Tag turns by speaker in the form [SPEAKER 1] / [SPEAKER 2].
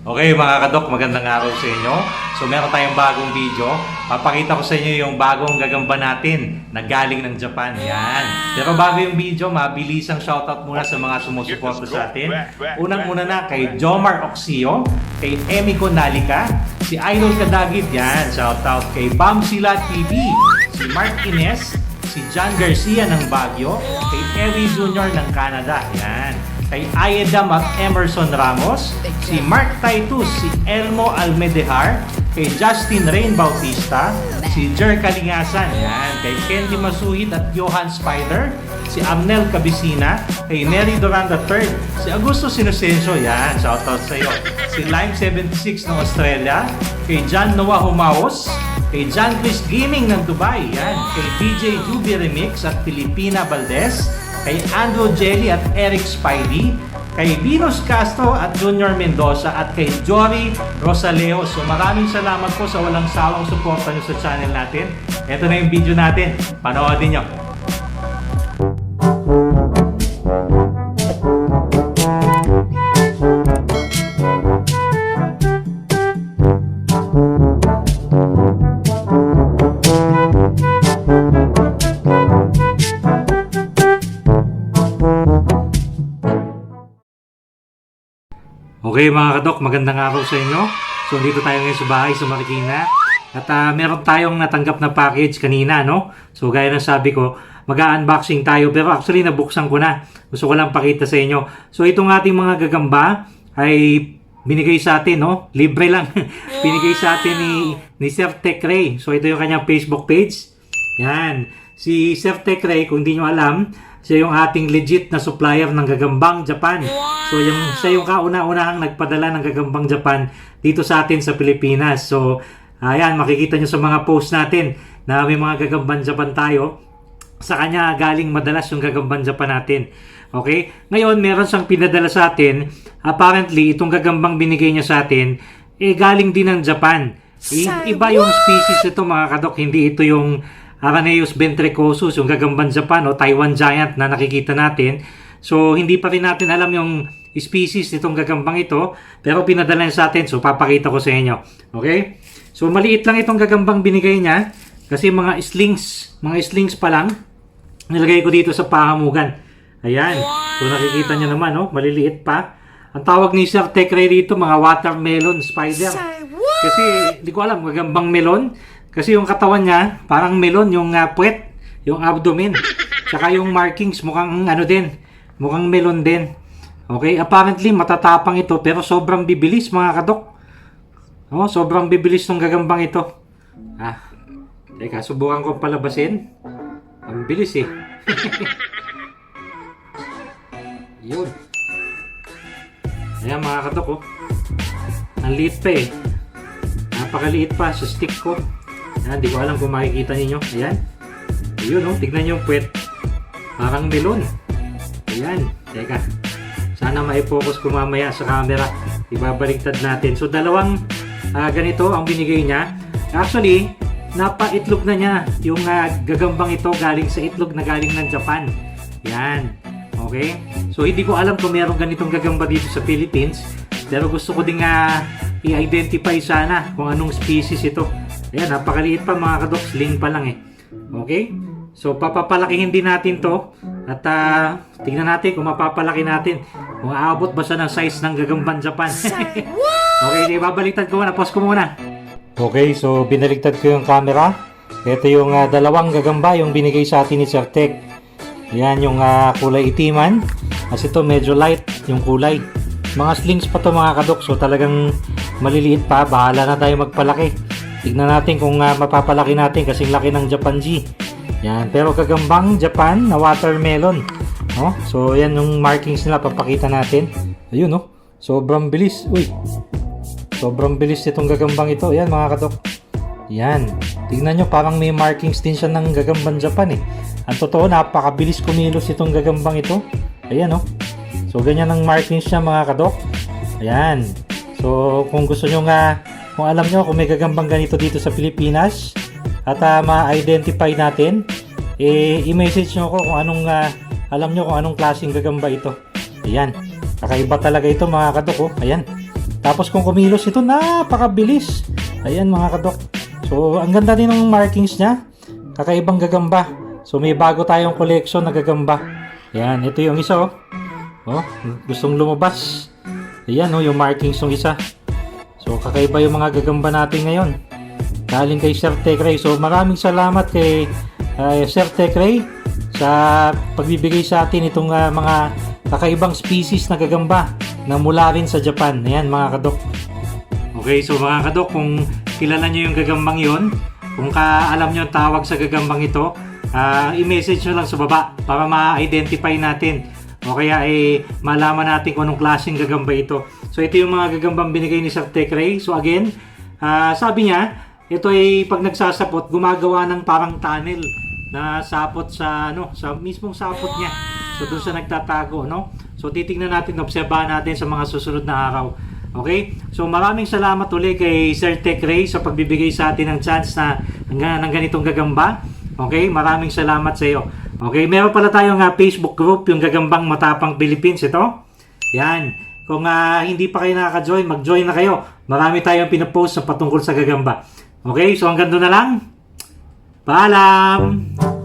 [SPEAKER 1] Okay mga kadok, magandang araw sa inyo. So meron tayong bagong video. Papakita ko sa inyo yung bagong gagamba natin na galing ng Japan. Yan. Pero bago yung video, mabilisang shoutout muna sa mga sumusuporta sa atin. Unang-una na kay Jomar Oxio, kay Emiko Nalika, si Idol Kadagit, yan. Shoutout kay Bamsila TV, si Mark Ines, si John Garcia ng Baguio, kay Ewi Jr. ng Canada, yan. Kay Ayedam at Emerson Ramos, si Mark Titus, si Elmo Almedehar, kay Justin Rain Bautista, si Jer Kalingasan, yan. Kay Candy Masuhit at Johan Spider, si Amnel Cabisina, kay Nery Duran III, si Augusto Sinosencio, yan, shoutout sa iyo. Si Lime 76 ng Australia, kay John Noah Humaos, kay John Chris Gaming ng Dubai, yan. Kay DJ Juby Remix at Filipina Valdez, kay Andrew Jelly at Eric Spidey, kay Venus Castro at Junior Mendoza at kay Jory Rosaleo. So maraming salamat po sa walang sawang suporta nyo sa channel natin. Ito na yung video natin. Panoodin nyo. Okay mga kadok, magandang araw sa inyo. So dito tayo ngayon sa bahay sa Marikina. At meron tayong natanggap na package kanina, no? So gaya ng sabi ko, mag-unboxing tayo. Pero actually nabuksan ko na. Gusto ko lang pakita sa inyo. So itong ating mga gagamba ay binigay sa atin, no? Libre lang. Binigay sa atin ni Sir Tech Ray. So ito yung kanyang Facebook page. Yan. Si Sir Tech Ray, kung di nyo alam, siya yung ating legit na supplier ng gagambang Japan. So siya yung kauna-unahang nagpadala ng gagambang Japan dito sa atin sa Pilipinas. So ayan, makikita nyo sa mga post natin na may mga gagambang Japan tayo. Sa kanya galing madalas yung gagambang Japan natin. Okay? Ngayon, meron siyang pinadala sa atin. Apparently, itong gagambang binigay niya sa atin, galing din ng Japan. Iba yung species ito mga kadok. Hindi ito yung Araneus ventricosus, yung gagambang Japan o Taiwan giant na nakikita natin. So, hindi pa rin natin alam yung species nitong gagambang ito, pero pinadala niya sa atin. So, papakita ko sa inyo. Okay? So, maliit lang itong gagambang binigay niya kasi mga slings pa lang. Nilagay ko dito sa pahamugan. Ayan. So, nakikita niyo naman, no? Maliliit pa. Ang tawag ni Sir Tech Ray dito, mga watermelon spider. Kasi, di ko alam, gagambang melon. Kasi yung katawan niya, parang melon, yung puwet, yung abdomen. Tsaka yung markings, mukhang ano din, mukhang melon din. Okay, apparently matatapang ito, pero sobrang bibilis mga kadok. Oh, sobrang bibilis ng gagambang ito. Teka, subukan ko palabasin. Ang bilis eh. Yun. Ayan mga kadok, oh. Ang liit pa eh. Napakaliit pa sa stick ko. Hindi ko alam kung makikita ninyo. Ayan. Ayun, oh. Tignan nyo yung puwet. Parang melon. Ayan. Teka. Sana mai-focus ko mamaya sa camera. Ibabaliktad natin. So, dalawang ganito ang binigay niya. Actually, napa-itlog na niya yung gagambang ito galing sa itlog na galing ng Japan. Ayan. Okay? So, hindi ko alam kung meron ganitong gagamba dito sa Philippines. Pero gusto ko din i-identify sana kung anong species ito. Ayan, napakaliit pa mga kadok, sling pa lang eh. Okay? So, papapalakihin din natin to. At tingnan natin kung mapapalaki natin. Kung aabot ba siya ng size ng gagambang Japan. Okay, babaliktad ko muna. Pause ko muna. Okay, so binaliktad ko yung camera. Ito yung dalawang gagamba yung binigay sa atin ni Sir Tech. Ayan yung kulay itiman. Kasi ito medyo light yung kulay. Mga slings pa to mga kadok. So, talagang maliliit pa. Bahala na tayo magpalaki. Tignan natin kung mapapalaki natin kasing laki ng Japan G. Yan, pero gagambang Japan na watermelon. No? So, yan yung markings nila. Papakita natin. Ayun, no? Sobrang bilis. Uy! Sobrang bilis itong gagambang ito. Yan, mga kadok. Yan. Tignan nyo, parang may markings din siya ng gagambang Japan eh. Ang totoo, napakabilis kumilos itong gagambang ito. Ayan, no? So, ganyan ang markings niya, mga kadok. Ayan. So, kung gusto nyo kung alam nyo kung may gagambang ganito dito sa Pilipinas at ma-identify natin, i-message nyo ako kung anong alam nyo kung anong klaseng gagamba ito. Ayan. Kakaiba talaga ito mga kadok, oh. Ayan. Tapos kung kumilos ito, napakabilis. Ayan mga kadok. So ang ganda din ng markings niya. Kakaibang gagamba. So may bago tayong collection na gagamba. Ayan, ito yung isa oh. Oh, gustong lumabas. Ayan oh, yung markings ng isa. So kakaiba yung mga gagamba natin ngayon. Galing kay Sir Tekray. So maraming salamat kay Sir Tekray sa pagbibigay sa atin itong mga kakaibang species na gagamba na mula rin sa Japan. Ayan mga kadok. Okay, so mga kadok, kung kilala nyo yung gagambang yon, kung alam nyo ang tawag sa gagambang ito, i-message nyo lang sa baba para ma-identify natin o kaya malaman natin kung anong klaseng gagamba ito. So ito yung mga gagambang binigay ni Sir Tekray. So again, sabi niya, ito ay pag nagsasapot, gumagawa ng parang tunnel na sapot sa sa mismong sapot niya. So doon sa nagtatago, no? So titingnan natin, obserbahan natin sa mga susunod na araw. Okay? So maraming salamat ulit kay Sir Tekray sa pagbibigay sa atin ng chance na ng ganitong gagamba. Okay? Maraming salamat sa iyo. Okay, meron pala tayong Facebook group, yung Gagambang Matapang Philippines ito. Yan. Kung hindi pa kayo nakaka-join, mag-join na kayo. Marami tayong pinapost sa patungkol sa gagamba. Okay? So hanggang doon na lang. Paalam!